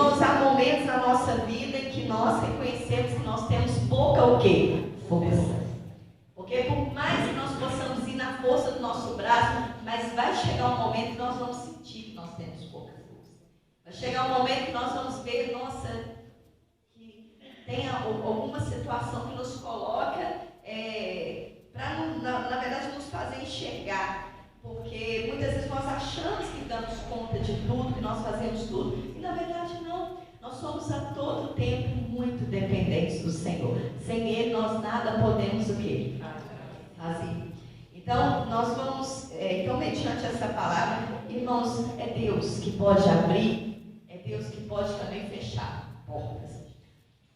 Irmãos, há momentos na nossa vida em que nós reconhecemos que nós temos pouca o quê? Força. Porque por mais que nós possamos ir na força do nosso braço, mas vai chegar um momento que nós vamos sentir que nós temos pouca força. Vai chegar um momento que nós vamos ver, nossa, que tem alguma situação que nos coloca para, na verdade, nos fazer enxergar. Porque muitas vezes nós achamos que damos conta de tudo, que nós fazemos tudo, e na verdade não. Nós somos a todo tempo muito dependentes do Senhor. Sem Ele nós nada podemos o quê? Fazer. Então, nós vamos, então mediante essa palavra, irmãos, é Deus que pode abrir, é Deus que pode também fechar portas.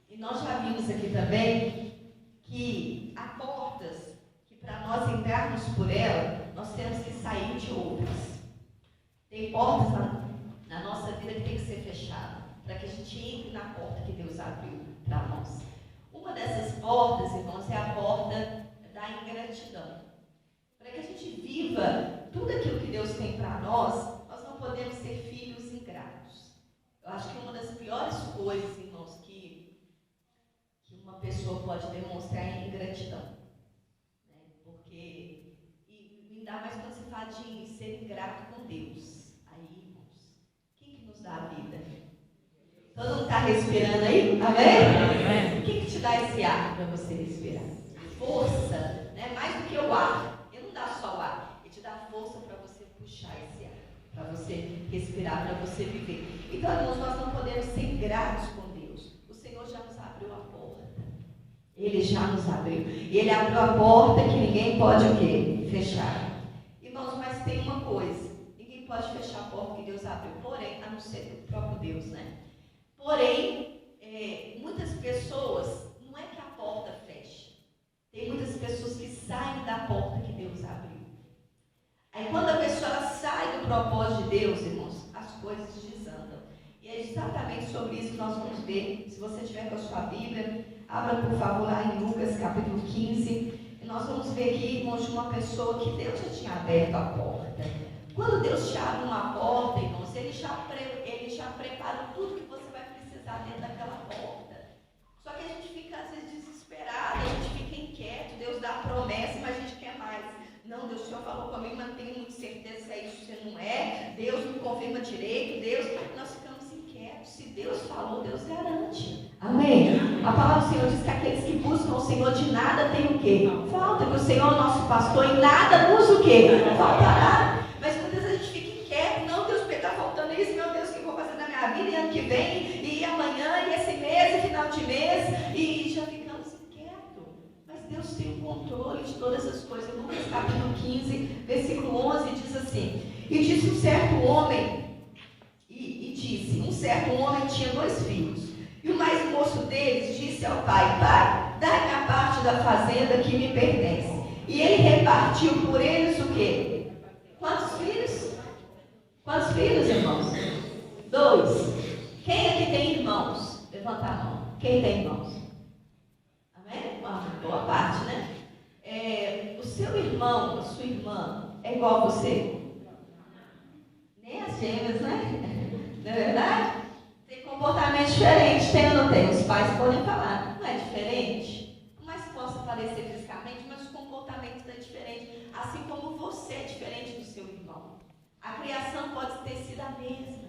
E nós já vimos aqui também que há portas que para nós entrarmos por ela, nós temos que sair de outras. Tem portas na nossa vida que tem que ser fechada, para que a gente entre na porta que Deus abriu para nós. Uma dessas portas, irmãos, é a porta da ingratidão. Para que a gente viva tudo aquilo que Deus tem para nós não podemos ser filhos ingratos. Eu acho que uma das piores coisas, irmãos, que uma pessoa pode demonstrar é ingratidão. Né? Porque, e ainda mais quando se fala de ser ingrato com Deus. Aí, irmãos, quem que nos dá a vida? Todo mundo está respirando aí? Amém? O que te dá esse ar para você respirar? Força, né? Mais do que o ar. Ele não dá só o ar, ele te dá força para você puxar esse ar, para você respirar, para você viver. Então, irmãos, nós não podemos ser ingratos com Deus. O Senhor já nos abriu a porta. Ele já nos abriu. E Ele abriu a porta que ninguém pode o quê? Fechar. Irmãos, mas tem uma coisa. Ninguém pode fechar a porta que Deus abriu. Porém, a não ser o próprio Deus, né? Porém, muitas pessoas, não é que a porta feche. Tem muitas pessoas que saem da porta que Deus abriu. Aí quando a pessoa sai do propósito de Deus, irmãos, as coisas desandam. E é exatamente sobre isso que nós vamos ver. Se você tiver com a sua Bíblia, abra por favor lá em Lucas capítulo 15. E nós vamos ver aqui, irmãos, de uma pessoa que Deus já tinha aberto a porta. Quando Deus te abre uma porta, irmãos, Ele já prepara tudo que você vai precisar dentro daquela porta. Só que a gente fica às vezes desesperado, a gente fica inquieto. Deus dá a promessa, mas a gente quer mais. Não, Deus, o Senhor falou comigo, mas não tenho muita certeza se é isso, se não é. Deus não confirma direito, nós ficamos inquietos. Se Deus falou, Deus garante. Amém? A palavra do Senhor diz que aqueles que buscam o Senhor de nada tem o quê? Falta, que o Senhor é o nosso pastor e nada nos o quê? Faltará. Mas muitas vezes a gente fica inquieto. Não, Deus, está faltando isso, meu Deus, o que eu vou fazer na minha vida e ano que vem, e amanhã, e esse mês, e final de mês, e já ficamos inquietos. Mas Deus tem o controle de todas as coisas. Lucas capítulo 15, versículo 11, diz assim: E disse um certo homem, um certo homem tinha 2 filhos, e o mais moço deles disse ao pai: Pai, dai-me a parte da fazenda que me pertence. E ele repartiu por eles o quê? Quantos filhos? Quantos filhos, irmãos? 2. Quem é que tem irmãos? Levanta a mão. Quem tem irmãos? Amém? Uma boa parte, né? O seu irmão, a sua irmã, é igual a você? Nem as gêmeas, né? Não é verdade? Tem comportamento diferente, tem ou não tem? Os pais podem falar, não é diferente? Por mais que possa parecer fisicamente, mas o comportamento é diferente. Assim como você é diferente do seu irmão. A criação pode ter sido a mesma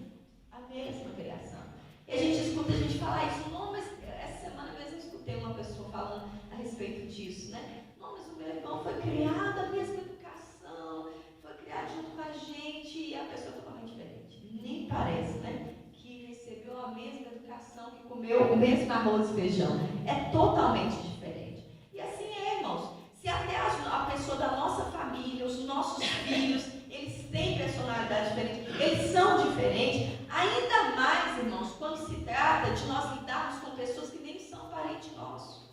criação. E a gente escuta a gente falar isso. Não, mas essa semana mesmo eu escutei uma pessoa falando a respeito disso, né? Não, mas o meu irmão foi criado a mesma educação, foi criado junto com a gente, e a pessoa é totalmente diferente. Nem parece, né? Que recebeu a mesma educação, que comeu o mesmo arroz e feijão. É totalmente diferente. E assim é, irmãos. Se até a pessoa da nossa família, os nossos filhos, eles têm personalidade diferente, eles são diferentes, ainda mais, irmãos, quando se trata de nós lidarmos com pessoas que nem são parentes nossos.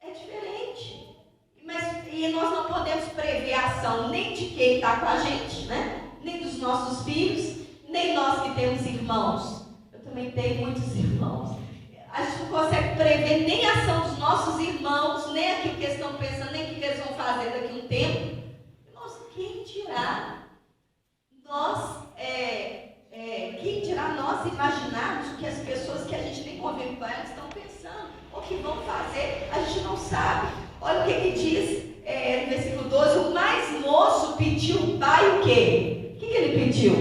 É diferente. E nós não podemos prever a ação nem de quem está com a gente, né? Nem dos nossos filhos, nem nós que temos irmãos. Eu também tenho muitos irmãos. A gente não consegue prever nem a ação dos nossos irmãos, nem aquilo que eles estão pensando, nem o que eles vão fazer daqui a um tempo. Irmãos, quem dirá? Quem dirá nós imaginarmos o que as pessoas que a gente tem convívio com elas estão pensando, ou que vão fazer, a gente não sabe. Olha o que diz no versículo 12, o mais moço pediu o pai o quê? O que ele pediu?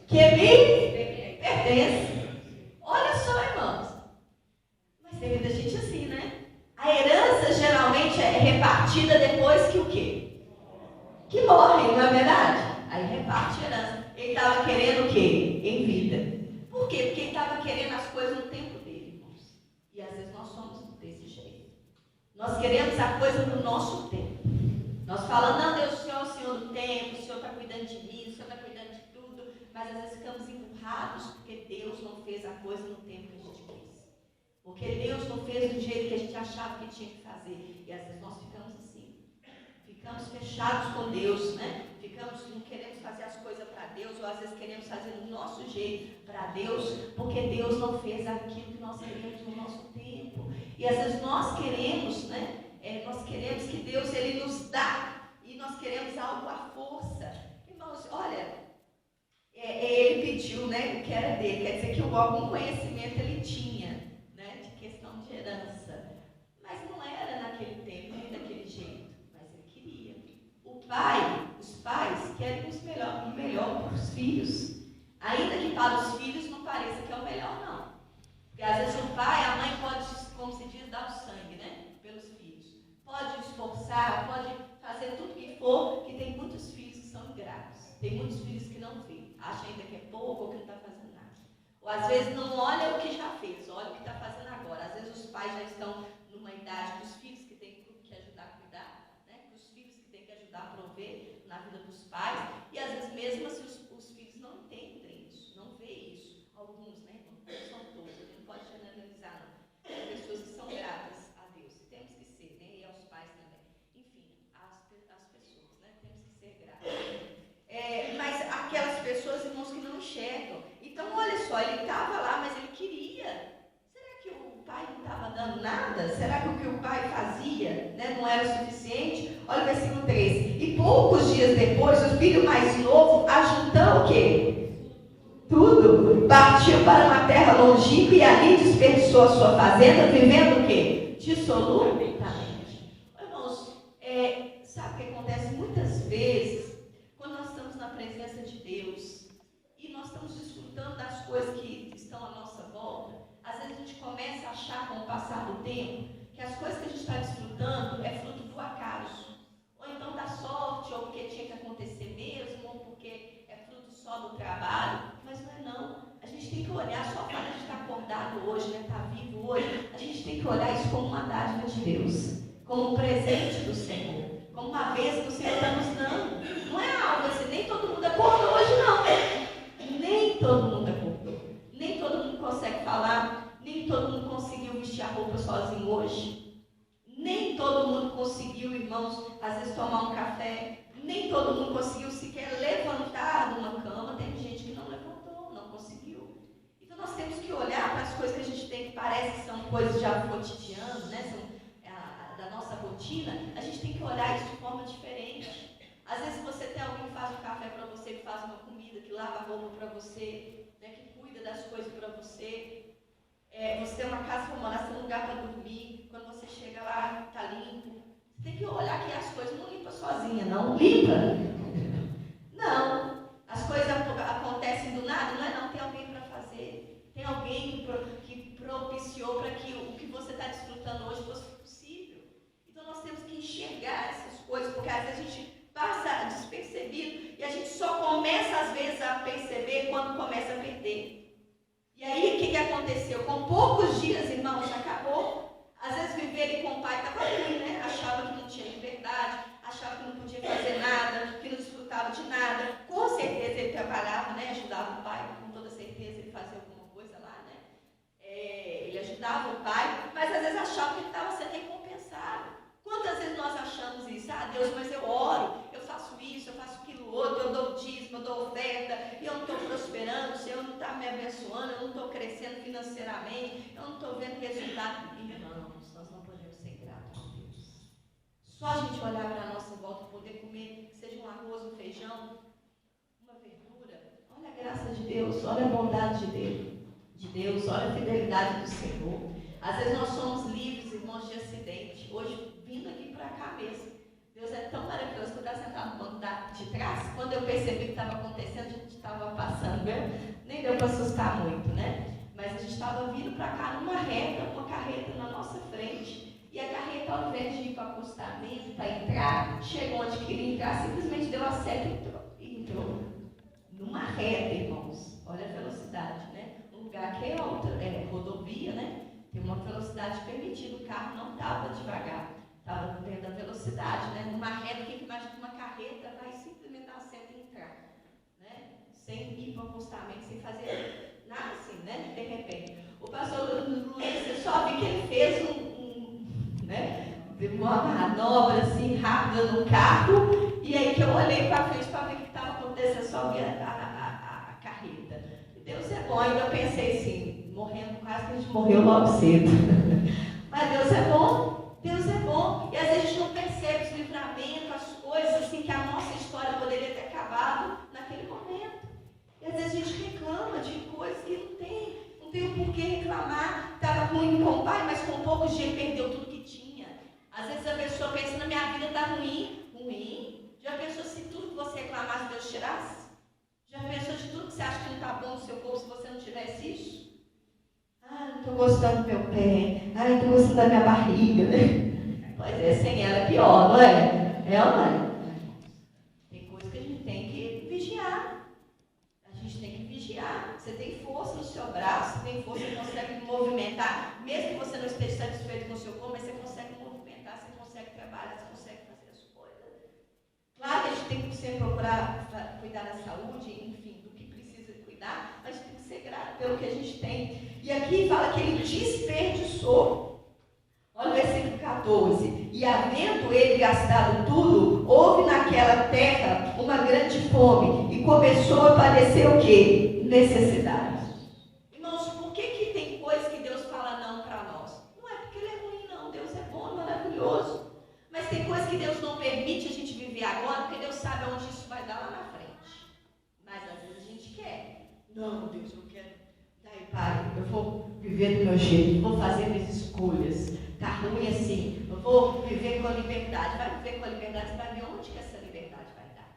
Que me pertence. Olha só, irmãos. Mas tem muita gente assim, né? A herança geralmente é repartida depois que o quê? Que morre, não é verdade? Aí reparte a herança. Ele estava querendo o quê? Em vida. Por quê? Porque ele estava querendo as coisas no tempo dele, irmãos. E às vezes nós somos desse jeito. Nós queremos a coisa no nosso tempo. Nós falamos, não, Deus, o Senhor é o Senhor do tempo, o Senhor está cuidando de mim, o Senhor está cuidando de tudo. Mas às vezes ficamos empurrados porque Deus não fez a coisa no tempo que a gente quis. Porque Deus não fez do jeito que a gente achava que tinha que fazer. E às vezes nós ficamos assim. Ficamos fechados com Deus, né? Não queremos fazer as coisas para Deus, ou às vezes queremos fazer do nosso jeito para Deus, porque Deus não fez aquilo que nós queremos no nosso tempo. E às vezes nós queremos, né? Nós queremos que Deus, Ele nos dá, e nós queremos algo à força. Irmãos, olha, Ele pediu, né, o que era dele, quer dizer que algum conhecimento Ele tinha, né, de questão de herança. Mas não era naquele tempo, nem daquele jeito, mas Ele queria. Os pais querem o melhor para os filhos. Ainda que para os filhos não pareça que é o melhor, não. Porque às vezes o pai, a mãe pode, como se diz, dar o sangue, né? Pelos filhos. Pode esforçar, pode fazer tudo que for, que tem muitos filhos que são ingratos. Tem muitos filhos que não vêem. Acha ainda que é pouco ou que não está fazendo nada. Ou às vezes não olha o que já fez, olha o que está fazendo agora. Às vezes os pais já estão numa idade dos filhos que tem que ajudar a cuidar, né? Dos filhos que tem que ajudar a prover na vida dos pais. E às vezes mesmo assim os filhos não entendem isso, não veem isso. Alguns, né? Não são todos, a gente não pode generalizar, não. Tem pessoas que são gratas a Deus, e temos que ser, né? E aos pais também. Enfim, as pessoas, né? Temos que ser gratos. Mas aquelas pessoas, irmãos, que não enxergam. Então, olha só, ele estava lá, mas ele queria. Será que o pai não estava dando nada? Será que o que o pai fazia, né, não era suficiente? Olha o versículo 13. E poucos dias depois, o filho mais novo, ajuntando o quê? Tudo. Partiu para uma terra longínqua e ali desperdiçou a sua fazenda, vivendo o quê? Dissolutamente. Irmãos, sabe o que acontece muitas vezes, quando nós estamos na presença de Deus, e nós estamos desfrutando das coisas que estão à nossa volta, às vezes a gente começa a achar, com o passar do tempo, que as coisas que a gente está desfrutando é fruto do acaso. Ou então da sorte, ou porque tinha que acontecer mesmo, ou porque é fruto só do trabalho. Mas não é não. A gente tem que olhar, só para a gente estar acordado hoje, né, estar vivo hoje, a gente tem que olhar isso como uma dádiva de Deus, como um presente do Senhor, como uma bênção que o Senhor está nos dando. Não é algo assim, nem todo mundo acordou hoje não. Nem todo mundo acordou. Nem todo mundo consegue falar, nem todo mundo conseguiu vestir a roupa sozinho hoje. Nem todo mundo conseguiu, irmãos, às vezes tomar um café. Nem todo mundo conseguiu sequer levantar de uma cama. Tem gente que não levantou, não conseguiu. Então nós temos que olhar para as coisas que a gente tem que parece que são coisas já cotidianas, né? São da nossa rotina. A gente tem que olhar isso de forma diferente. Às vezes você tem alguém que faz um café para você, que faz uma comida, que lava a roupa para você, né? Que cuida das coisas para você. Você tem uma casa para morar, você tem um lugar para dormir. Quando você chega lá, está limpo. Você tem que olhar que as coisas não limpa sozinha, não. Limpa. Não. As coisas acontecem do nada, não é não. Tem alguém para fazer. Tem alguém que propiciou para que o que você está desfrutando hoje fosse possível. Então nós temos que enxergar essas coisas, porque às vezes a gente passa despercebido e a gente só começa às vezes a perceber quando começa a perder. E aí, o que aconteceu? Com poucos dias, irmãos, acabou. Às vezes, viver ali com o pai estava ruim, né? Achava que não tinha liberdade, achava que não podia fazer nada, que não desfrutava de nada. Com certeza, ele trabalhava, né? Ajudava o pai, com toda certeza, ele fazia alguma coisa lá, né? Ele ajudava o pai, mas às vezes achava que ele estava sendo recompensado. Quantas vezes nós achamos isso? Ah, Deus, mas eu oro, eu faço isso, eu faço aquilo outro, eu dou dízimo, eu dou oferta, e eu não estou prosperando, o Senhor não está me abençoando, eu não estou crescendo financeiramente, eu não estou vendo resultado. Irmãos, nós não podemos ser gratos a Deus. Só a gente olhar para a nossa volta, poder comer, seja um arroz, um feijão, uma verdura. Olha a a graça de Deus, olha a bondade de Deus, olha a fidelidade do Senhor. Às vezes nós somos livres, irmãos, de acidente. Hoje, vindo aqui para cá mesmo, Deus é tão maravilhoso que eu estava sentado no banco de trás, quando eu percebi que estava acontecendo, a gente estava passando, nem deu para assustar muito, né? Mas a gente estava vindo para cá numa reta, uma carreta na nossa frente, e a carreta, ao invés de ir para o acostamento, para entrar, chegou onde queria entrar, simplesmente deu a seta e entrou. Numa reta, irmãos, olha a velocidade, né? Um lugar que é rodovia, né? Tem uma velocidade permitida, o carro não estava devagar, estava dentro da velocidade, né? Numa reta, quem imagina que uma carreta vai simplesmente dar a seta e entrar, né? Sem ir para o acostamento, sem fazer nada assim, né? De repente. O pastor Luiz, você só vi que ele fez uma manobra assim rápida no carro, e aí que eu olhei para frente para ver o que estava acontecendo, só vi a carreta. E Deus é bom, ainda pensei assim, morrendo quase que a gente morreu logo cedo. Mas Deus é bom, e às vezes a gente não percebe os livramentos, as coisas assim, que a nossa história poderia ter acabado naquele momento. E às vezes a gente reclama de coisas que não tem o porquê reclamar. Estava ruim com o pai, mas com pouco dinheiro perdeu tudo que tinha. Às vezes a pessoa pensa, na minha vida está ruim. Já pensou se tudo que você reclamasse, Deus tirasse? Já pensou de tudo que você acha que não está bom no seu corpo, se você não tivesse isso? Não estou gostando do meu pé. Não estou gostando da minha barriga. Pois é, sem ela é pior, não é? É ou não é? Tem coisa que a gente tem que vigiar. Você tem força no seu braço, você tem força, você consegue movimentar. Mesmo que você não esteja satisfeito com o seu corpo, mas você consegue movimentar, você consegue trabalhar, você consegue fazer as coisas. Claro que a gente tem que sempre procurar cuidar da saúde, enfim, do que precisa cuidar, mas tem que ser grato pelo que a gente tem. E aqui fala que ele desperdiçou. Olha o versículo 14. E havendo ele gastado tudo, houve naquela terra uma grande fome, e começou a aparecer o quê? Necessidade. Irmãos, por que tem coisas que Deus fala não para nós? Não é porque Ele é ruim, não. Deus é bom, maravilhoso. Mas tem coisas que Deus não permite a gente viver agora, porque Deus sabe onde isso vai dar lá na frente. Mas às vezes a gente quer. Não, Deus, eu quero. Daí, Pai, eu vou viver do meu jeito, vou fazer minhas escolhas. Está ruim assim, eu vou viver com a liberdade. Vai viver com a liberdade, você vai ver onde que essa liberdade vai dar.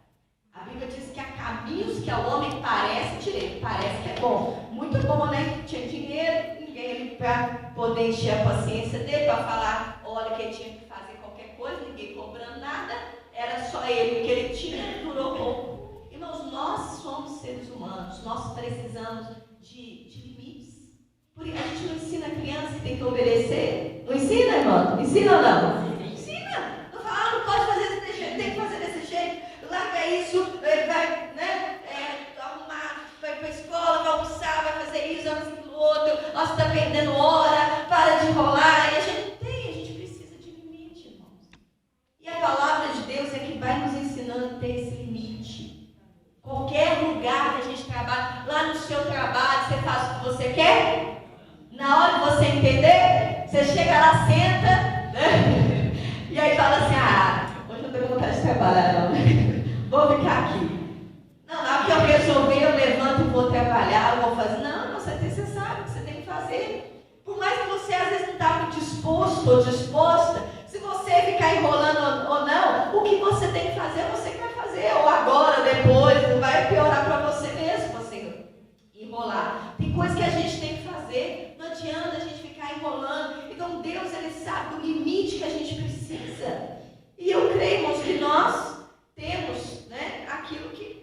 A Bíblia diz que há caminhos que ao homem parece direito, parece que é bom. Muito bom, né? Tinha dinheiro, ninguém ali para poder encher a paciência dele, para falar a hora que ele tinha que fazer qualquer coisa, ninguém cobrando nada, era só ele, o que ele tinha durou pouco. Irmãos, nós somos seres humanos, nós precisamos de limites. Por isso a gente não ensina a criança que tem que obedecer. Não ensina, irmão? Ensina ou não? Ensina. Não fala, não pode fazer desse jeito, tem que fazer desse jeito. Larga isso, vai, arrumar, vai para a escola, vai almoçar, vai fazer isso, vai fazer aquilo outro. Nossa, está perdendo hora, para de enrolar. E a gente não tem, a gente precisa de limite, irmãos. E a palavra de Deus é que vai nos ensinando a ter esse limite. Qualquer lugar que a gente trabalha, lá no seu trabalho, você faz o que você quer. Na hora que você entender, você chega lá, senta, né? E aí fala assim, hoje eu não tenho vontade de trabalhar, não. Vou ficar aqui. Não, na hora que eu resolver, eu levanto e vou trabalhar, eu vou fazer. Não, você sabe o que você tem que fazer. Por mais que você às vezes não está disposto ou disposta, se você ficar enrolando ou não, o que você tem que fazer, você que vai fazer. Ou agora, depois, não vai piorar para você mesmo, você enrolar. Tem coisa que a gente tem que fazer. Não adianta a gente ficar enrolando. Então Deus, Ele sabe o limite que a gente precisa. E eu creio, irmãos, que nós temos, né, aquilo que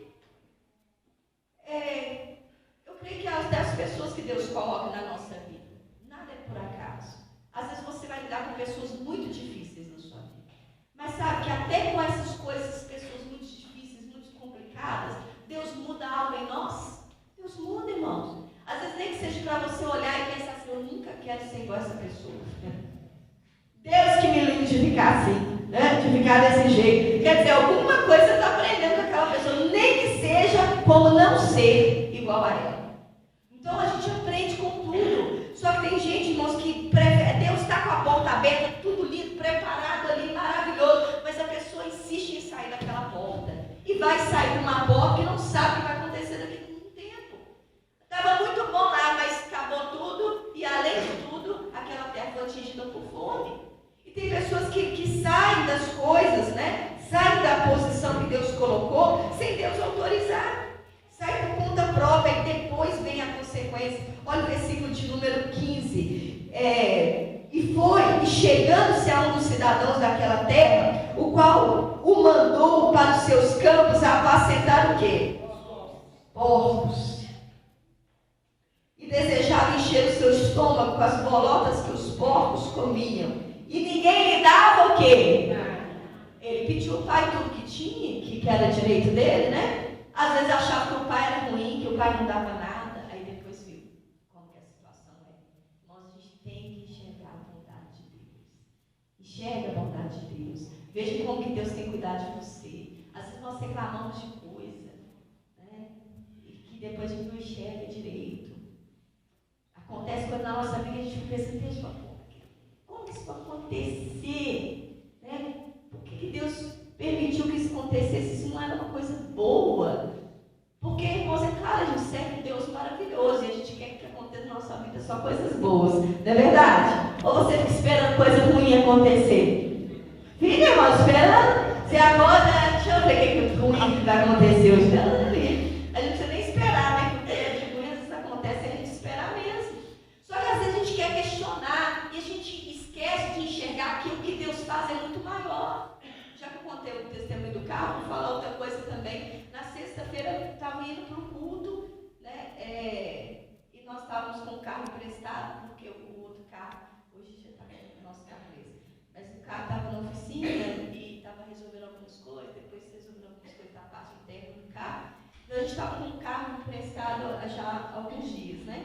eu creio que até as pessoas que Deus coloca na nossa vida, nada é por acaso. Às vezes você vai lidar com pessoas muito difíceis na sua vida. Mas sabe que até com essas coisas, pessoas muito difíceis, muito complicadas, Deus muda algo em nós. Deus muda, irmãos. Às vezes nem que seja para você olhar e pensar assim, eu nunca quero ser igual a essa pessoa. Deus que me livre de ficar assim, né? De ficar desse jeito. Quer dizer, alguma coisa você está aprendendo com aquela pessoa, nem que seja como não ser igual a ela. Então a gente aprende com tudo. Só que tem gente, irmãos, que prefere, Deus está com a porta aberta, tudo lindo, preparado ali, maravilhoso, mas a pessoa insiste em sair daquela porta. E vai sair de uma porta que não sabe o que vai acontecer daqui. Não tem das coisas, né? Saem da posição que Deus colocou sem Deus autorizar. Sai por conta própria e depois vem a consequência. Olha o versículo de número 15. E chegando-se a um dos cidadãos daquela terra, o qual o mandou para os seus campos apacentar o quê? Porcos. E desejava encher o seu estômago com as bolotas que os porcos comiam. E ninguém lhe dava o quê? Ele pediu ao pai tudo que tinha, que era direito dele, né? Às vezes achava que o pai era ruim, que o pai não dava nada. Aí depois viu como que a situação é. Nós, a gente tem que enxergar a bondade de Deus. Enxerga a bondade de Deus. Veja como que Deus tem cuidado de você. Às vezes nós reclamamos de coisa, né? E que depois a gente não enxerga direito. Acontece quando na nossa vida a gente pensa, Deus, como que isso vai acontecer? Né? Por que Deus permitiu que isso acontecesse? Isso não era uma coisa boa. Porque, irmãos, é claro, a gente serve um Deus maravilhoso e a gente quer que aconteça na nossa vida só coisas boas. Não é verdade? Ou você fica esperando coisa ruim acontecer? Fica, irmão, esperando. Você acorda, deixa eu ver o que ruim vai acontecer hoje. A gente não precisa nem esperar, né? Porque de ruim às vezes acontece e a gente esperar mesmo. Só que às vezes a gente quer questionar e a gente esquece de enxergar que o que Deus faz é muito maior. Já que eu contei o testemunho do carro, vou falar outra coisa também. Na sexta-feira eu estava indo para o culto, né? E nós estávamos com o carro emprestado, porque o outro carro, hoje já está com o nosso carro mesmo. Mas o carro estava na oficina e estava resolvendo algumas coisas, depois resolvendo algumas coisas da parte interna do carro. Então a gente estava com o carro emprestado já há alguns dias, né?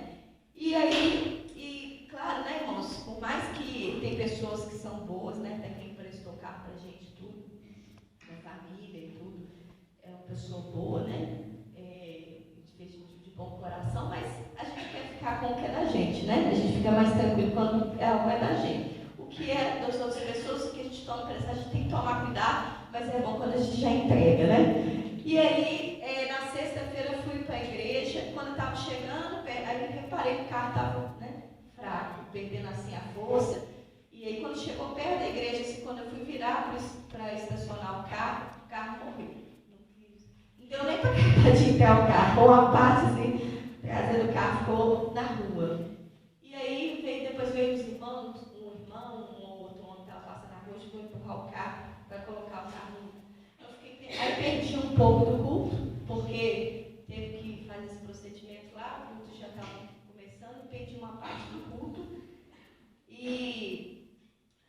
E aí, claro, né, irmãos, por mais que tem pessoas que são boas, né, tem quem emprestou carro pra gente, tudo, minha família e tudo, é uma pessoa boa, né, fez de bom coração, mas a gente quer ficar com o que é da gente, né, a gente fica mais tranquilo quando é algo é da gente. O que é das outras pessoas, o que a gente toma emprestado, a gente tem que tomar cuidado, mas é bom quando a gente já entrega, né. E aí, na sexta-feira eu fui para a igreja, quando eu estava chegando, aí eu reparei que o carro estava, né, fraco, perdendo assim a força. E aí quando chegou perto da igreja, assim, quando eu fui virar para estacionar o carro morreu. Não deu nem para de entrar o carro, ou a parte assim, traseira do carro ficou na rua. E aí depois veio os irmãos, um outro homem que estava passando na rua, foi empurrar o carro para colocar o carro. Aí perdi um pouco do culto, porque teve que fazer esse procedimento lá, o culto já estava começando, perdi uma parte do culto. E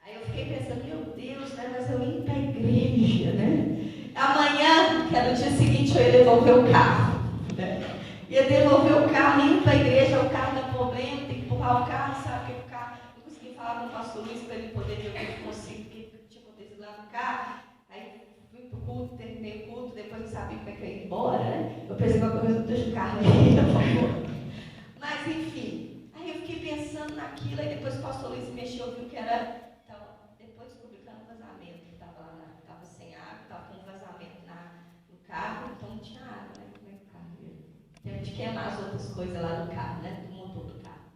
aí eu fiquei pensando, meu Deus, né, mas eu ia para a igreja, né? Amanhã, que era o dia seguinte, eu ia devolver o carro. Né? Ia devolver o carro, ia para a igreja, o carro dá problema, tem que empurrar o carro, sabe? Porque o carro, eu consegui falar com o pastor Luiz para ele poder ver o que tinha acontecido lá no carro. Aí fui para o culto, terminei o culto, depois não sabia como é que eu ia embora, né? Eu pensei que alguma coisa, deixa o carro aí, por favor. Mas enfim, aí eu fiquei pensando naquilo, aí depois o pastor Luiz mexeu, viu que era, depois descobri que era um vazamento, que estava sem água, estava com um vazamento no carro, então não tinha água, né? Como é que o carro ia? Teve de queimar as outras coisas lá do carro, né? Do motor do carro.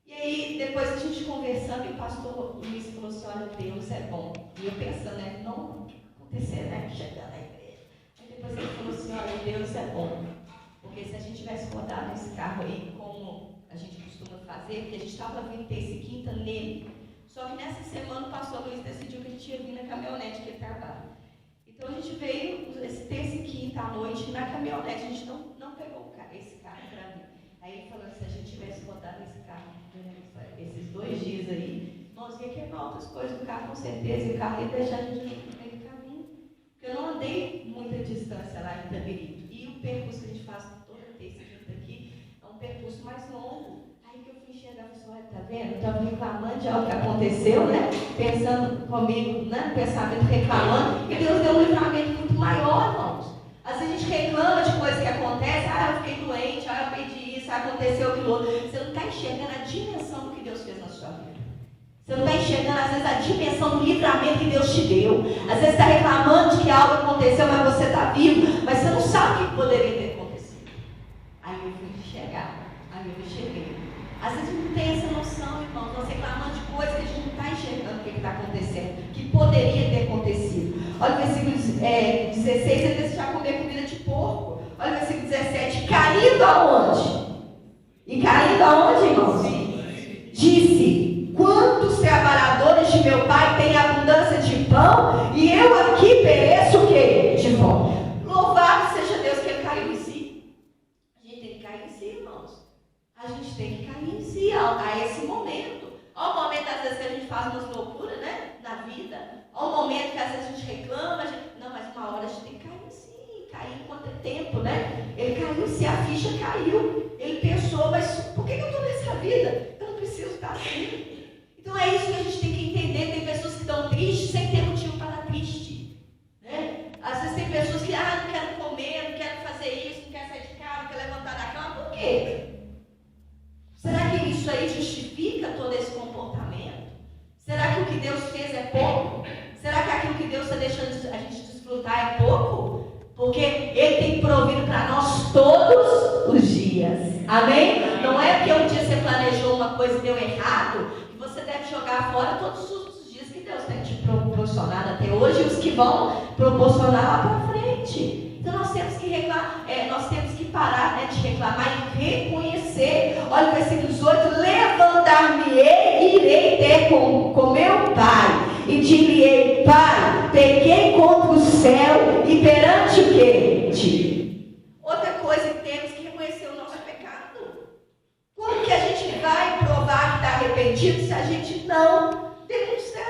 E aí, depois a gente conversando, e o pastor Luiz falou assim, olha, Deus é bom. E eu pensando, né? Não, o que vai acontecer, né? Chegando na igreja. Aí depois ele falou assim, olha, Deus é bom. Porque se a gente tivesse rodado esse carro aí, como a gente costuma fazer, porque a gente estava vindo terça e quinta nele. Só que nessa semana o pastor Luiz decidiu que a gente ia vir na caminhonete que ele trabalha. Então a gente veio esse terça e quinta à noite na caminhonete, a gente não pegou esse carro para mim. Aí ele falou que se a gente tivesse rodado esse carro esses 2 dias aí, nós ia quebrar outras coisas do carro com certeza, e o carro ia deixar a gente no meio do caminho. Porque eu não andei muita distância lá em Itabirito. E o percurso que a gente faz toda terça e quinta aqui é um percurso mais longo. Aí que eu fui enxergar e falei, olha, tá vendo? Estava reclamando de algo que aconteceu, né? Pensando comigo, né? Pensamento reclamando. E Deus deu um livramento muito maior, irmãos. Às vezes a gente reclama de coisas que acontecem. Eu fiquei doente, eu perdi isso, aconteceu aquilo outro. Você não está enxergando a dimensão do que Deus fez na sua vida. Você não está enxergando, às vezes, a dimensão do livramento que Deus te deu. Às vezes você está reclamando de que algo aconteceu, mas você está vivo, mas você não sabe o que poderia ter acontecido. Aí eu fui enxergar, aí eu cheguei. Às vezes não tem essa noção, irmão. Nós reclamando de coisas que a gente não está enxergando o que está acontecendo, que poderia ter acontecido. Olha o versículo 16, ele desejar comer comida de porco. Olha o versículo 17, caindo aonde? E caindo aonde, irmãos? Disse, quantos trabalhadores de meu pai têm abundância de pão, e eu aqui pereço o quê? De fome. Louvado seja Deus que ele caiu em si. A gente tem que cair em si, irmãos. A gente tem que cair em si a esse momento. Olha o momento, às vezes, que a gente faz umas loucuras, né? Na vida. Olha o momento que às vezes a gente reclama. Não, mas uma hora a gente tem que cair em si. Cair enquanto é tempo, né? Ele caiu em si, a ficha caiu. Ele pensou, mas por que eu estou nessa vida? Eu não preciso estar assim. Então é isso que a gente tem que entender. Tem pessoas que estão tristes sem ter motivo para estar triste, né? Às vezes tem pessoas que, não quero comer, não quero fazer isso, não quero sair de casa, não quero levantar da cama. Por quê? Será que isso aí justifica todo esse comportamento? Será que o que Deus fez é pouco? Será que aquilo que Deus está deixando a gente desfrutar é pouco? Porque Ele tem provido para nós todos os dias. Amém? Não é porque um dia você planejou uma coisa e deu errado, que você deve jogar fora todos os dias que Deus tem te proporcionado até hoje e os que vão proporcionar lá para frente. Então nós temos que nós temos que parar, né, de reclamar e reconhecer. Olha o versículo 18: levantar-me-ei e irei ter com meu pai. E dir-lhe-ei, Pai, pequei contra o céu e perante o quê? Ti. Outra coisa que temos que reconhecer o nosso pecado. Como que a gente vai provar que está arrependido se a gente não demonstrar?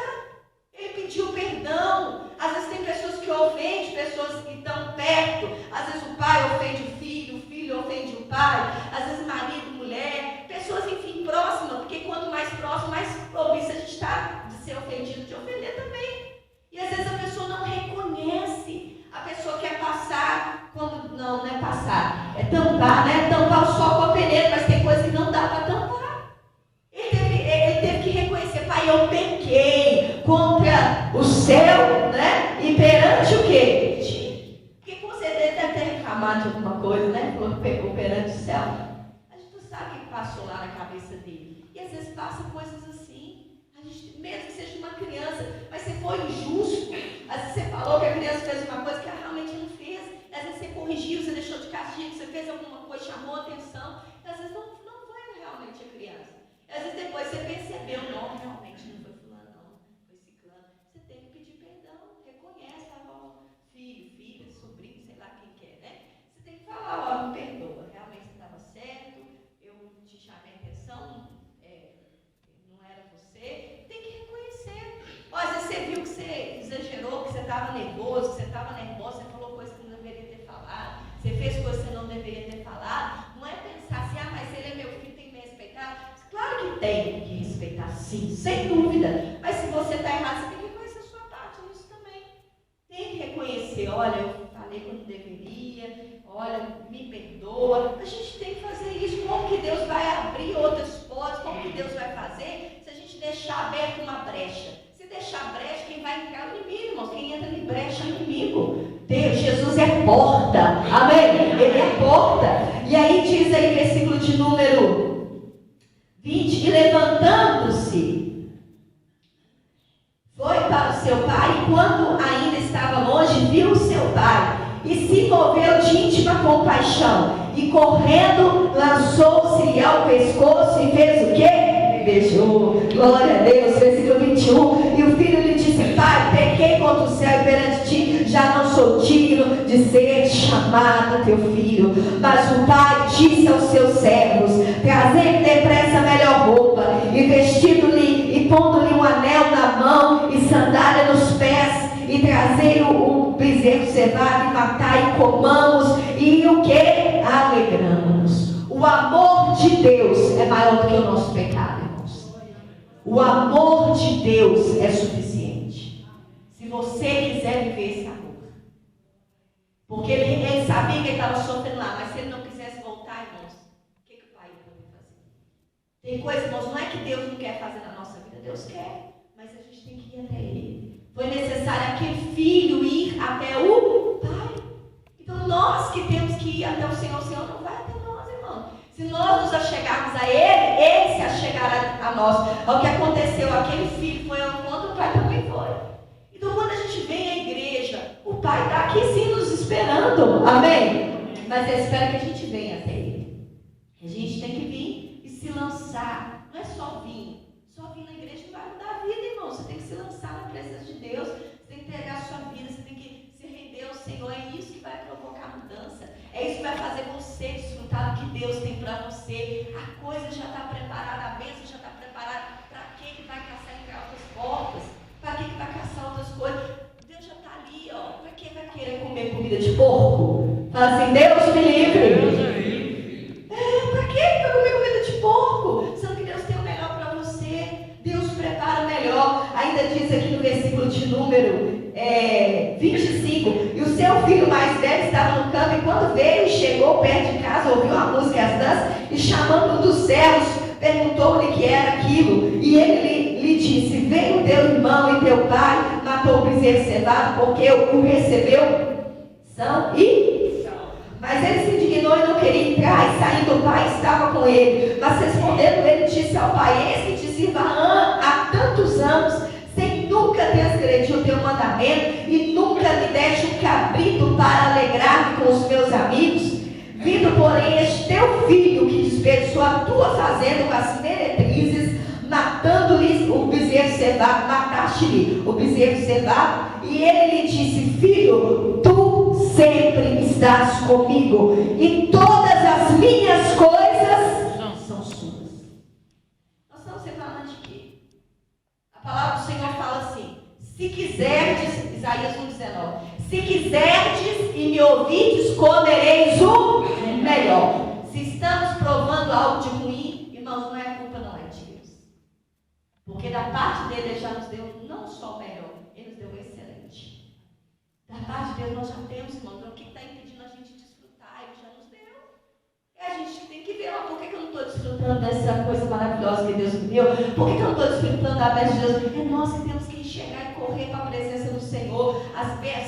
Ele pediu perdão. Às vezes tem pessoas que ofendem pessoas que estão perto. Às vezes o pai ofende o filho ofende o pai. Às vezes marido, mulher, pessoas, enfim, próximas. Porque quanto mais próximo, mais propício a gente está de ser ofendido, de ofender também. E às vezes a pessoa não reconhece. A pessoa quer passar, quando não é passar, é tampar, né? Tampar o sol com a peneira, mas tem coisa que não dá para tampar. Ele teve que reconhecer: Pai, eu pequei contra o céu, né? E perante o quê? Porque com certeza deve ter reclamado de alguma coisa, né? Quando pegou perante o céu. A gente não sabe o que passou lá na cabeça dele. E às vezes passa coisas assim. A gente, mesmo que seja uma criança, mas você foi injusto. Às vezes você falou que a criança fez uma coisa que ela realmente não fez. Às vezes você corrigiu, você deixou de castigo, você fez alguma coisa, chamou a atenção. E às vezes não foi realmente a criança. E às vezes depois você percebeu: não, realmente não foi fulano, não, foi ciclano. Você tem que pedir perdão, reconhece, filho, filha, sobrinho, sei lá quem quer, né? Você tem que falar: me perdoa, realmente você estava certo, eu te chamei a atenção, não era você. Tem que reconhecer. Às vezes você viu que você exagerou, que você estava nervoso, que você estava nervosa, você falou coisas que não deveria ter falado, você fez coisas que você não deveria ter falado. Não é pensar assim: mas ele é meu filho, tem que me respeitar. Claro que tem que respeitar, sim, sem dúvida. Mas se você está errado, você tem que reconhecer a sua parte nisso também. Tem que reconhecer: olha, eu falei quando deveria, olha, me perdoa. A gente tem que fazer isso. Como que Deus vai abrir outras portas? Como que Deus vai fazer se a gente deixar aberta uma brecha? Se deixar brecha, quem vai entrar é o inimigo, irmãos. Quem entra em brecha é o inimigo. Deus, Jesus é porta. Amém? Ele é porta. E aí diz aí, versículo de número 20: e levantando-se, foi para o seu pai, e quando ainda estava longe, viu o seu pai, e se moveu de íntima compaixão, e correndo, lançou-se-lhe ao pescoço, e fez o quê? Beijou. Glória a Deus. Versículo 21: e o filho lhe disse: Pai, pequei contra o céu e perante ti, já não sou digno de ser chamado teu filho. Mas o pai disse aos seus servos: trazei-lhe depressa a melhor roupa, e vestindo-lhe e pondo-lhe um anel na mão e sandália nos pés, e trazei o bezerro cevado, e matai e comamos, e o que? Alegramos-nos. O amor de Deus é maior do que o nosso pecado, irmãos. O amor de Deus é suficiente. Se você quiser viver esse amor. Porque ele sabia que ele estava sofrendo lá, mas se ele não quisesse voltar, irmãos, o que o pai ia fazer? Tem coisa, irmãos, não é que Deus não quer fazer na nossa vida, Deus quer, mas a gente tem que ir até Ele. Foi necessário aquele filho ir até o Pai. Então nós que temos que ir até o Senhor não vai até nós, irmão. Se nós nos achegarmos a Ele, Ele se achegará a nós. O que aconteceu, aquele filho foi ao encontro, o Pai também foi. Então quando a gente vem à igreja, esperando. Amém? Mas ele espera que a gente venha até ele. A gente tem que vir e se lançar. Não é só vir. Só vir na igreja não vai mudar a vida, irmão. Você tem que se lançar na presença de Deus. Você tem que entregar a sua vida. Você tem que se render ao Senhor. É isso que vai provocar mudança. É isso que vai fazer você desfrutar do que Deus tem para você. A coisa já está preparada. A bênção já está preparada. Para que vai caçar entre outras portas? Para que vai caçar outras coisas? Deus já está ali, ó. Para que vai querer comer comida de porco? Fala assim, Deus me livre. Para que vai comer comida de porco? Sendo que Deus tem o melhor para você. Deus prepara o melhor. Ainda diz aqui no versículo de número 25. E o seu filho mais velho estava no campo. E quando veio e chegou perto de casa, ouviu a música e as danças. E chamando um dos servos, perguntou-lhe que era aquilo. E ele lhe disse: veio teu irmão e teu pai, matou o bezerro cevado, porque o recebeu são e... Mas ele se indignou e não queria entrar, e saindo o pai estava com ele. Mas respondendo ele, disse ao pai: eis que te sirvo há tantos anos, sem nunca transgredir o teu mandamento, e nunca me deste um cabrito para alegrar-me com os meus amigos. Vindo, porém, este teu filho, que desperdiçou a tua fazenda com as meretrizes, matando-lhes o bezerro cevado, mataste-lhe o bezerro cevado. E ele lhe disse: filho, tu sempre estás comigo, e todas as minhas coisas são suas. Nós estamos falando de quê? A palavra do Senhor fala assim: se quiserdes, Isaías 1,19, se quiserdes e me ouvides, comereis o melhor. Se estamos provando algo de ruim, irmãos, não é culpa, não é de Deus. Porque da parte dele ele já nos deu não só o melhor, ele nos deu o excelente. Da parte de Deus nós já temos, irmãos. Então o que está impedindo a gente de desfrutar? Ele já nos deu. E a gente tem que ver, por que eu não estou desfrutando dessa coisa maravilhosa que Deus me deu? Por que eu não estou desfrutando da bênção de Deus? É nós que temos que enxergar e correr para a presença do Senhor.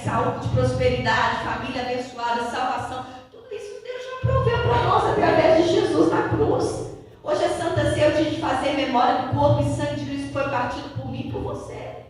Saúde, prosperidade, família abençoada, salvação. Tudo isso Deus já proveu para nós através de Jesus na cruz. Hoje é Santa Ceia, o dia de fazer memória do corpo e sangue de Cristo que foi partido por mim e por você.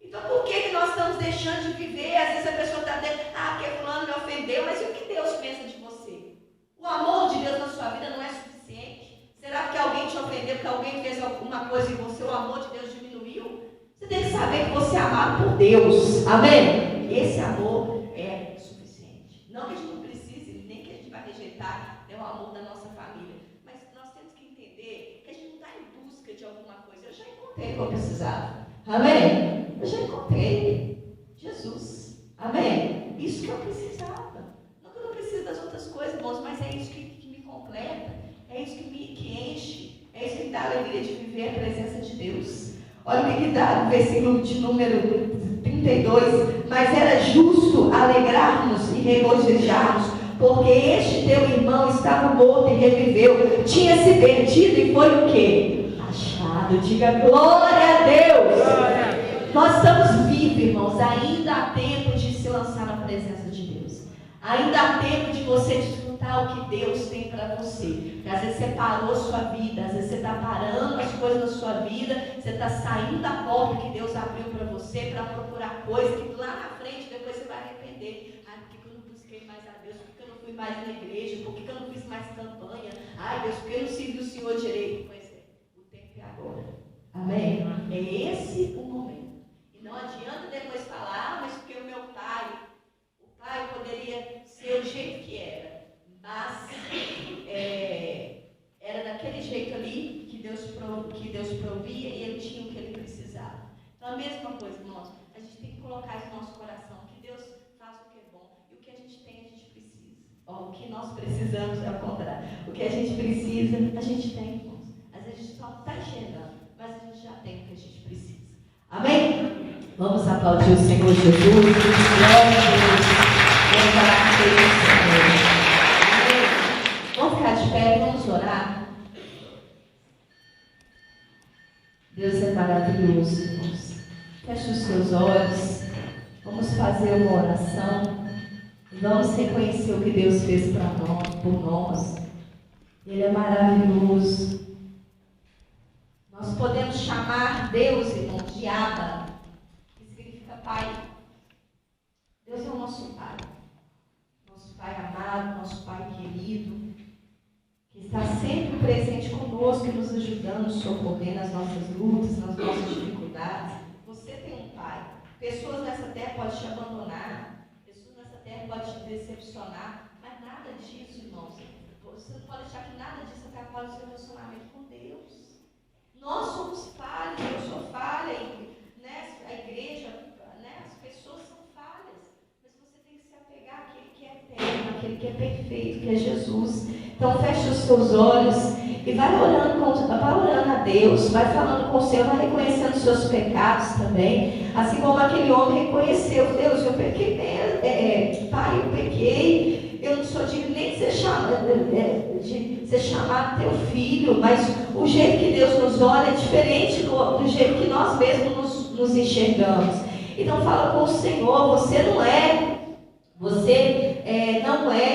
Então por que nós estamos deixando de viver? Às vezes a pessoa está dizendo: porque fulano me ofendeu, mas e o que Deus pensa de você? O amor de Deus na sua vida não é suficiente? Será que alguém te ofendeu, porque alguém fez alguma coisa em você, o amor de Deus diminuiu? Você tem que saber que você é amado por Deus. Amém? Esse amor é suficiente. Não que a gente não precise, nem que a gente vai rejeitar o amor da nossa família. Mas nós temos que entender que a gente não está em busca de alguma coisa. Eu já encontrei o que eu precisava. Amém? Eu já encontrei Jesus. Amém? Isso que eu precisava. Não que eu não preciso das outras coisas, irmãos, mas é isso que me completa. É isso que enche. É isso que dá a alegria de viver a presença de Deus. Olha o que dá no versículo de número 32. Mas era justo alegrarmos e regozijarmos, porque este teu irmão estava morto e reviveu. Tinha se perdido e foi o quê? Achado. Diga glória a Deus. Nós estamos vivos, irmãos. Ainda há tempo de se lançar na presença de Deus. Ainda há tempo de você desfrutar o que Deus tem para você. Porque às vezes você parou a sua vida, às vezes você está parando as coisas da sua vida, você está saindo da porta que Deus abriu para você para procurar coisas que lá na frente depois você vai arrepender. Por que eu não busquei mais a Deus? Por que eu não fui mais na igreja? Por que eu não fiz mais campanha? Deus, por que eu não segui o Senhor direito? Pois é, o tempo é agora. Amém? É esse o momento. E não adianta depois falar: mas porque o meu pai poderia ser o jeito que era, mas era daquele jeito ali que Deus provia e ele tinha o que ele precisava. Então a mesma coisa, irmãos, a gente tem que colocar isso no nosso coração, que Deus faz o que é bom, e o que a gente tem, a gente precisa. O que nós precisamos é o contrário. O que a gente precisa, a gente tem, irmãos. Às vezes a gente só está enxergando, mas a gente já tem o que a gente precisa. Amém? Vamos aplaudir o Senhor Jesus. Glória a Deus. Vamos ficar de pé, vamos orar. Deus é maravilhoso, irmãos. Feche os seus olhos. Vamos fazer uma oração. E vamos reconhecer o que Deus fez para nós, por nós. Ele é maravilhoso. Nós podemos chamar Deus, irmãos, de Abba, que significa Pai. Deus é o nosso Pai. conosco e nos ajudando, nos socorrendo nas nossas lutas, nas nossas dificuldades. Você tem um Pai. Pessoas nessa terra podem te abandonar, pessoas nessa terra podem te decepcionar, mas nada disso, irmãos. Você não pode achar que nada disso atrapalha o seu relacionamento com Deus. Nós somos falhas, eu sou falha, né? A igreja, né? As pessoas são falhas, mas você tem que se apegar àquele que é eterno, àquele que é perfeito, que é Jesus. Então feche os seus olhos e vai orando a Deus, vai falando com o Senhor, vai reconhecendo os seus pecados também, assim como aquele homem reconheceu: Deus, eu pequei, Pai, eu pequei, eu não sou digno nem de ser chamado teu filho, mas o jeito que Deus nos olha é diferente do jeito que nós mesmos nos enxergamos. Então fala com o Senhor: você não é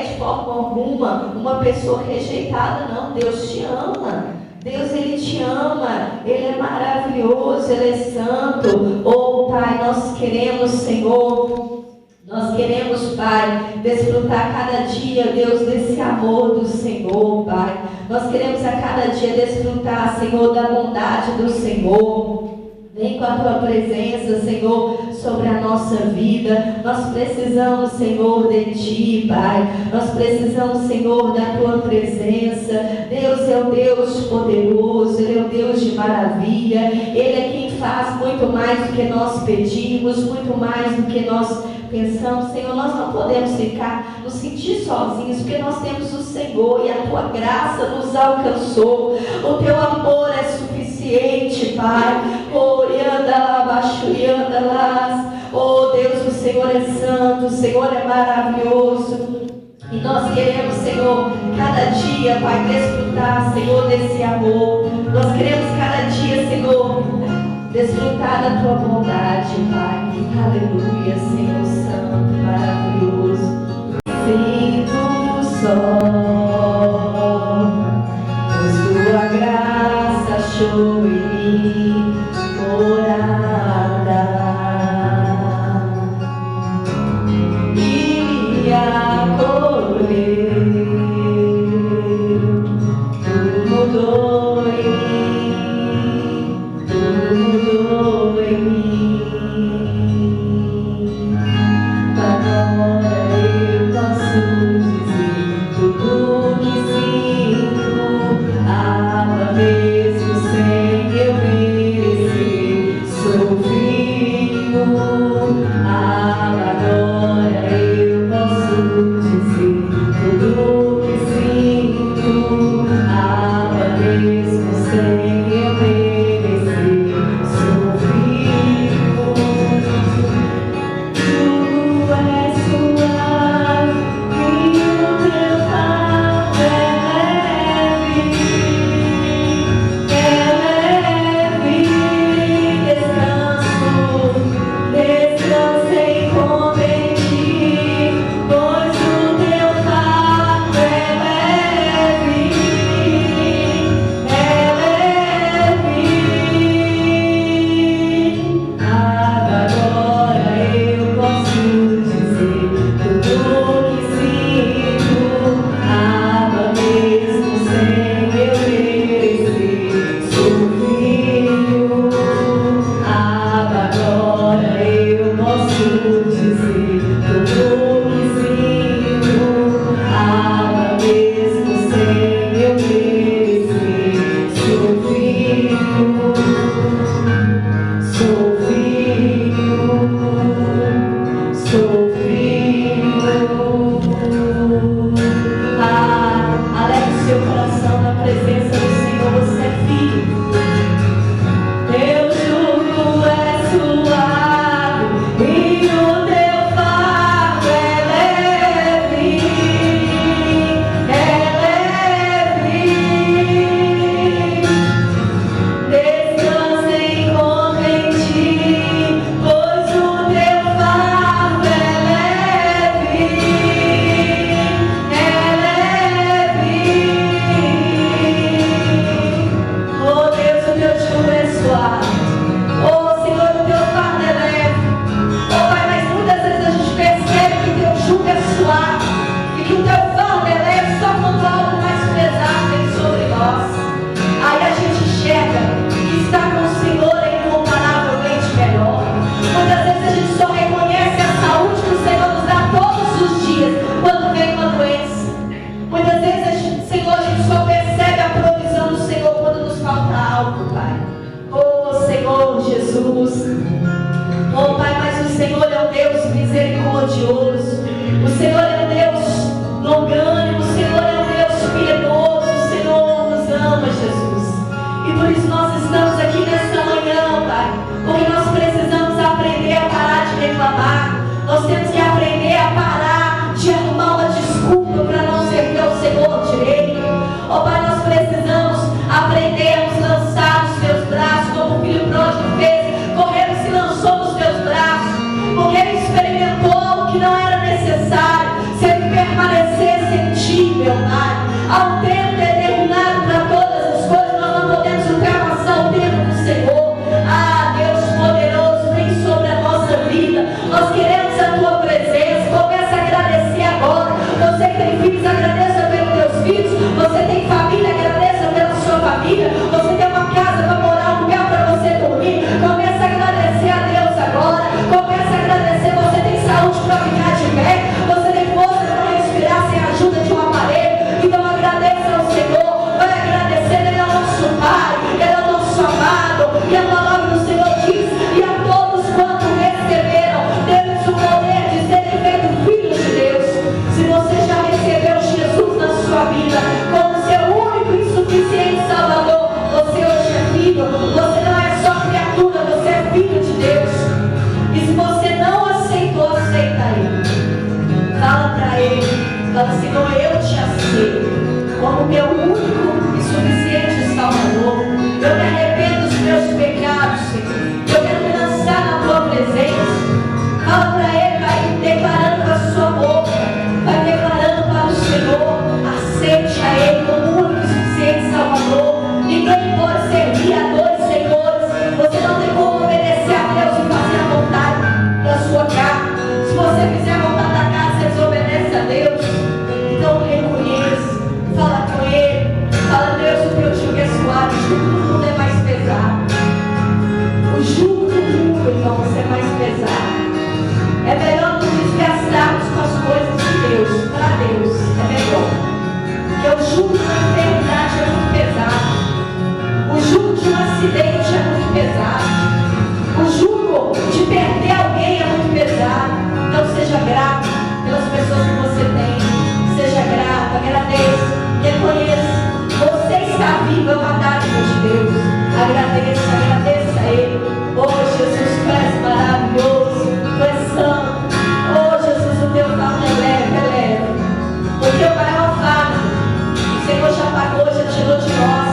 de forma alguma uma pessoa rejeitada, não. Deus te ama. Deus, Ele te ama. Ele é maravilhoso, Ele é santo. Oh, Pai, nós queremos, Senhor, nós queremos, Pai, desfrutar cada dia, Deus, desse amor do Senhor, Pai. Nós queremos a cada dia desfrutar, Senhor, da bondade do Senhor. Vem com a Tua presença, Senhor, sobre a nossa vida. Nós precisamos, Senhor, de Ti, Pai. Nós precisamos, Senhor, da Tua presença. Deus é o Deus poderoso, Ele é o Deus de maravilha. Ele é quem faz muito mais do que nós pedimos, muito mais do que nós pensamos. Senhor, nós não podemos nos sentir sozinhos, porque nós temos o Senhor e a Tua graça nos alcançou. O Teu amor é suficiente, Pai. Oh, Deus, o Senhor é santo, o Senhor é maravilhoso. E nós queremos, Senhor, cada dia, Pai, desfrutar, Senhor, desse amor. Nós queremos cada dia, Senhor, desfrutar da Tua bondade, Pai. Aleluia, Senhor santo, maravilhoso. Sinto só, pois Tua graça achou em mim morada e me acolheu. Tudo mudou em mim. Agora eu posso dizer tudo que sinto, ama mesmo sem eu merecer. Sou ninguém pode servir a dois senhores. Você não tem como obedecer a Deus e fazer a vontade da sua carne. Se você fizer a vontade da carne, você desobedece a Deus. Então reconheça, fala com Ele, fala: Deus, o teu jugo é suave, o jugo do mundo é mais pesado. O jugo do mundo, irmãos, é mais pesado. É melhor nos desgastarmos com as coisas de Deus, para Deus, é melhor. Porque o jugo da enfermidade é muito pesado. O jugo de um acidente é muito pesado. O jugo de perder alguém é muito pesado. Então seja grato pelas pessoas que você tem. Seja grato, agradeça, reconheça. Você está vivo, é uma dádiva de Deus. Agradeça, agradeça a Ele. Oh Jesus, tu és maravilhoso, tu és santo. Oh Jesus, o teu fardo é leve. Porque o maior fardo o Senhor já pagou, já tirou de nós,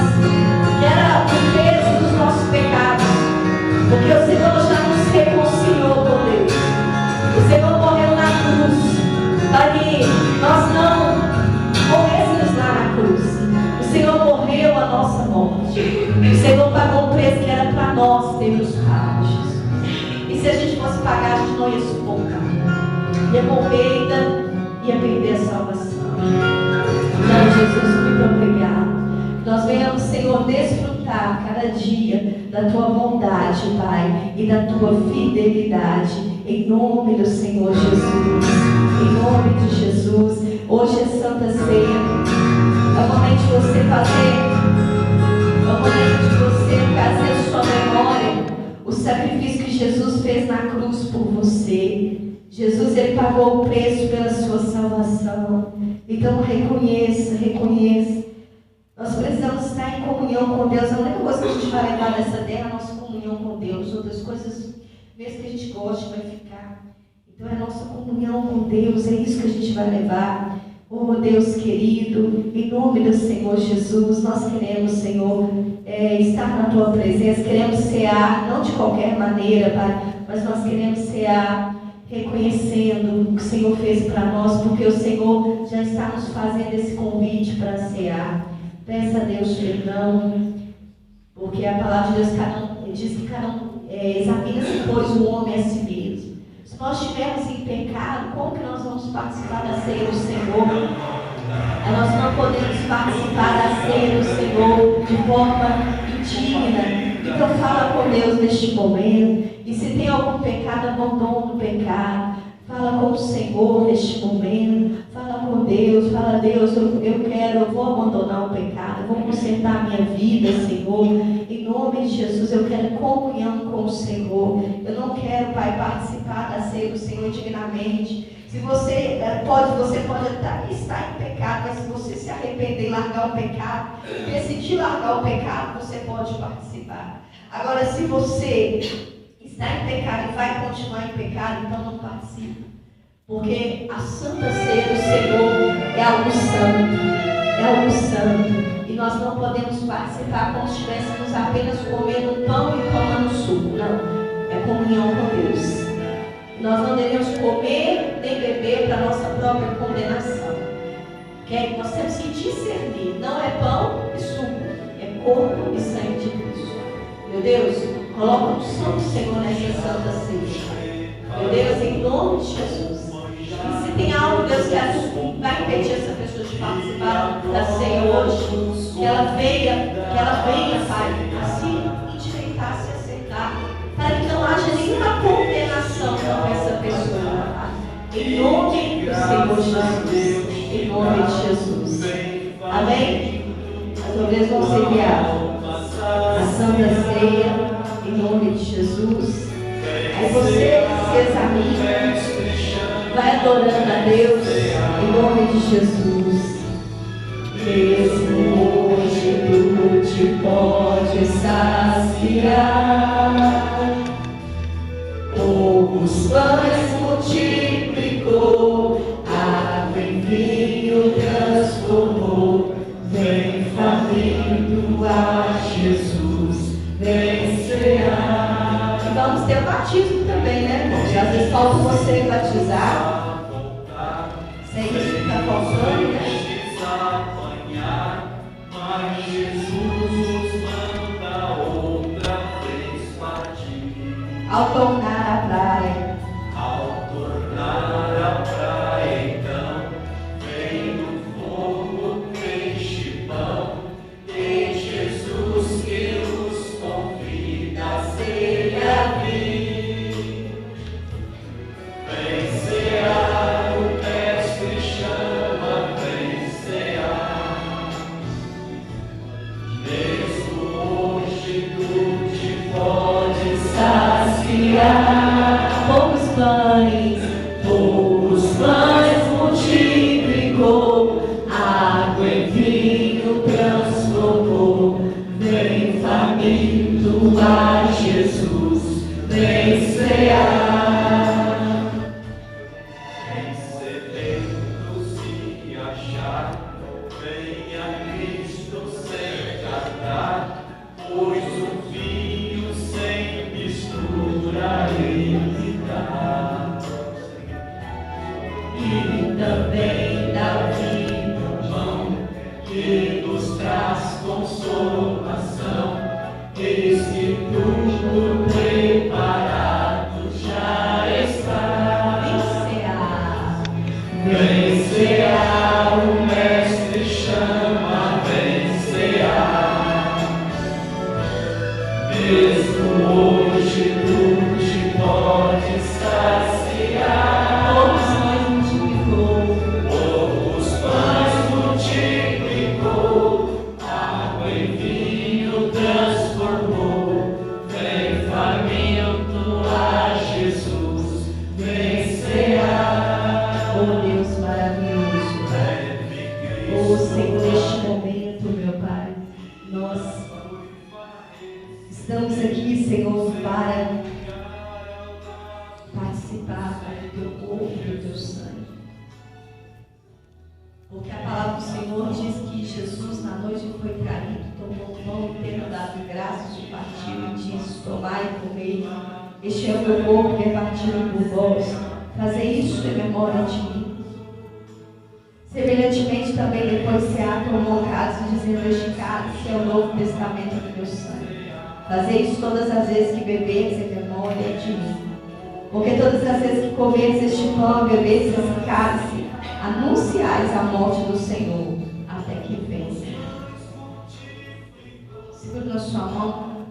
que era o peso dos nossos pecados. Porque o Senhor já nos reconciliou com Deus. O Senhor morreu na cruz para que nós não morrêssemos lá na cruz. O Senhor morreu a nossa morte. O Senhor pagou um preço que era para nós termos paz. E se a gente fosse pagar, a gente não ia suportar. Ia morrer ainda, ia perder a salvação. Então, Jesus, muito obrigado. Nós venhamos, Senhor, desfrutar cada dia da Tua bondade, Pai, e da Tua fidelidade. Em nome do Senhor Jesus. Em nome de Jesus. Hoje é Santa Ceia. É o momento de você fazer. É o momento de você trazer sua memória o sacrifício que Jesus fez na cruz por você. Jesus, Ele pagou o preço pela sua salvação. Então reconheça. Nós precisamos estar em comunhão com Deus. A única coisa que a gente vai levar dessa terra é a nossa comunhão com Deus. Outras coisas, mesmo que a gente goste, vai ficar. Então é a nossa comunhão com Deus. É isso que a gente vai levar. Oh Deus querido, em nome do Senhor Jesus, nós queremos, Senhor, estar na Tua presença. Queremos cear, não de qualquer maneira, Pai, mas nós queremos cear reconhecendo o que o Senhor fez para nós, porque o Senhor já está nos fazendo esse convite para cear. Peça a Deus perdão, porque a palavra de Deus diz que cada um examina-se, pois, o homem a si mesmo. Se nós estivermos em pecado, como que nós vamos participar da ceia do Senhor? Nós não podemos participar da ceia do Senhor de forma indigna. Então fala com Deus neste momento. E se tem algum pecado, abandona o pecado. Fala com o Senhor neste momento. Fala com Deus. Fala: Deus, eu vou abandonar o pecado. Eu vou consertar a minha vida, Senhor. Em nome de Jesus, eu quero comunhão com o Senhor. Eu não quero, Pai, participar da ceia do Senhor dignamente. Se você pode estar em pecado, mas se você se arrepender e largar o pecado, decidir largar o pecado, você pode participar. Agora, se você está em pecado e vai continuar em pecado, então não participe. Porque a Santa Ceia do Senhor é algo santo. E nós não podemos participar como se estivéssemos apenas comendo pão e tomando suco. Não, é comunhão com Deus. Nós não devemos comer nem beber para a nossa própria condenação. Okay? Nós temos que discernir. Não é pão e suco, é corpo e sangue de Cristo. Meu Deus, coloca o sangue do Senhor nessa Santa Ceia. Meu Deus, em nome de Jesus. E se tem algo, Deus, que vai impedir essa pessoa de participar da ceia hoje, que ela venha, Pai, assim, endireitar, se aceitar, para que não haja nenhuma condenação com essa pessoa. Em nome do Senhor Jesus. Em nome de Jesus. Amém? As ovelhas vão ser guiadas. A Santa Ceia, em nome de Jesus. Aí você se examina, vai adorando a Deus, em nome de Jesus. Mesmo hoje tu te pode saciar, poucos pães multiplicou, água em vinho transformou. Vem faminto a Jesus, vem cear. Vamos ter o batismo também, né, irmãos? Às vezes falta você batizar. Sei que está faltando, né? Mas Jesus ao tornar a praia. Ao tornar a praia, então, vem do fogo, peixe, pão, em Jesus que nos convida a ser a vir. Vem cear, o Mestre chama, vem cear. Mesmo hoje tu te podes saciar. Poucos pães multiplicou, água em vinho transformou. Vem faminto a Jesus, vem cear. Vem sedento se achar, vem a Cristo sem tardar, pois o vinho sem mistura ele dá. E também dá vida pão, que nos traz consolação. Eis que tudo preparado já está. Vem cear, o Mestre chama, vem cear. Mesmo hoje tu te podes saciar. Poucos pães multiplicou, água em vinho transformou. Vem faminto a Jesus, vem cear. Oh Deus maravilhoso, oh Senhor, neste momento, meu Pai, nós estamos aqui, Senhor, para participar do teu corpo e do teu sangue. Porque a palavra do Senhor diz que Jesus, na noite que foi traído, tomou o pão e tendo dado graças, o partiu e disse: tomai e comei, este é o meu corpo que é partido por vós, fazei isso em memória de mim. Semelhantemente também depois se tomou o cálice, dizendo: este cálice é o novo testamento do meu sangue. Fazei isso todas as vezes que bebedes em memória de mim. Porque todas as vezes que comeres este pão e bebedes esse cálice, anunciais a morte do Senhor até que venha. Segura na sua mão,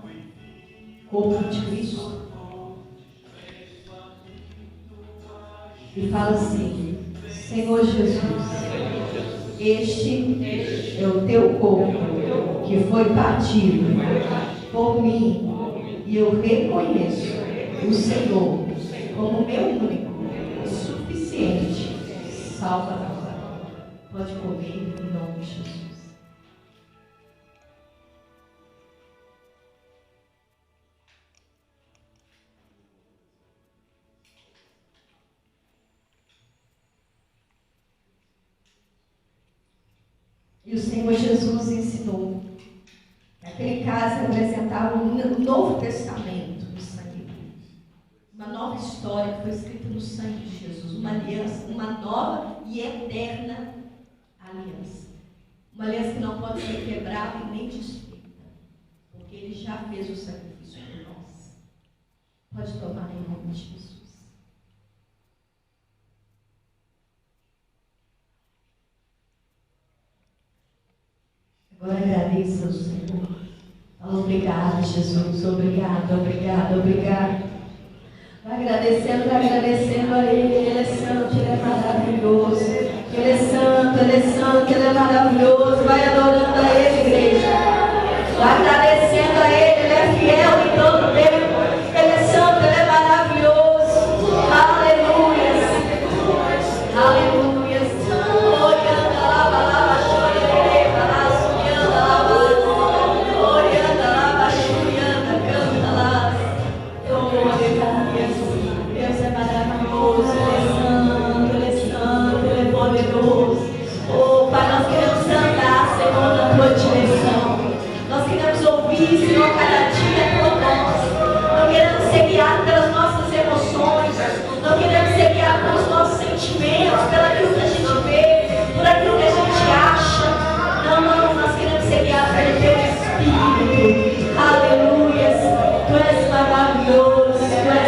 corpo de Cristo, e fala assim: Senhor Jesus, este é o teu corpo que foi partido por mim, e eu reconheço o Senhor como meu único e suficiente Salvador. Pode comer em nome de Jesus. E o Senhor Jesus ensinou que aquele caso representava um novo testamento do sangue. Uma nova história que foi escrita no sangue de Jesus. Uma aliança, uma nova e eterna aliança. Uma aliança que não pode ser quebrada e nem desfeita. Porque Ele já fez o sacrifício por nós. Pode tomar em nome de Jesus. Agora agradeça ao Senhor. Obrigado, Jesus. Obrigado, obrigado, obrigado. Vai agradecendo a Ele. Ele é santo, Ele é maravilhoso. Ele é santo, Ele é santo, Ele é maravilhoso. Vai adorando a Ele, igreja. Vai agradecendo a Ele. Ele é fiel em todo o tempo. Ele é santo, Ele é maravilhoso. Aleluia. Aleluia. Senhor, cada dia por nós. Não queremos ser guiados pelas nossas emoções, não queremos ser guiados pelos nossos sentimentos, pelo aquilo que a gente vê, por aquilo que a gente acha. Não, nós queremos ser guiados pelo teu Espírito. Aleluia. Tu és maravilhoso, tu és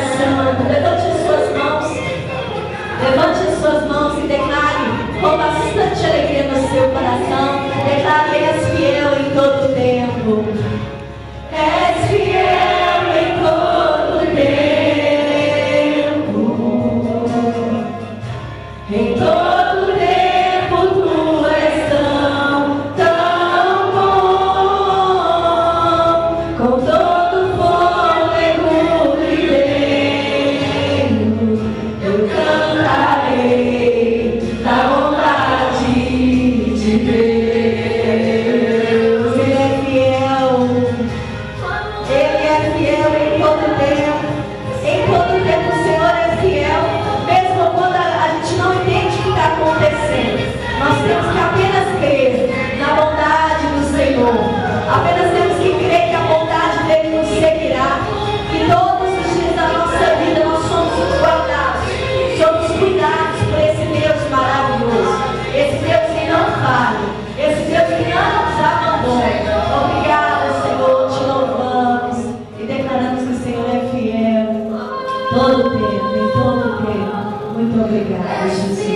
Obrigada, Jesus.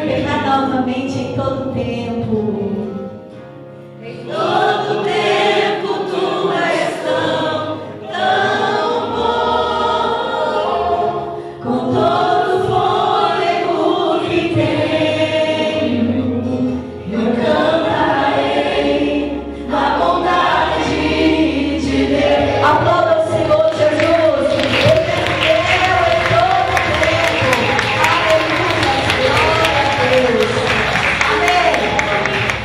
Derrama novamente em todo tempo. Em todo tempo tu és tão bom. Com todo fôlego que tenho, eu cantarei a bondade de Deus. Aplauda o Senhor Jesus. Ele é fiel em todo tempo. Aleluia. Glória a Deus. Amém.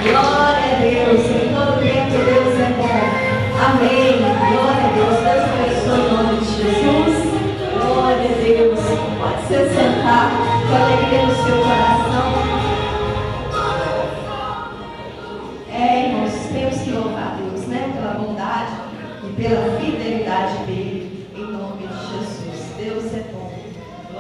Glória a Deus. Em todo tempo Deus é bom. Amém. Glória a Deus. Deus abençoe em nome de Jesus. Glória a Deus. Pode se sentar com alegria no seu coração. Irmãos, temos que louvar a Deus, né? Pela bondade e pela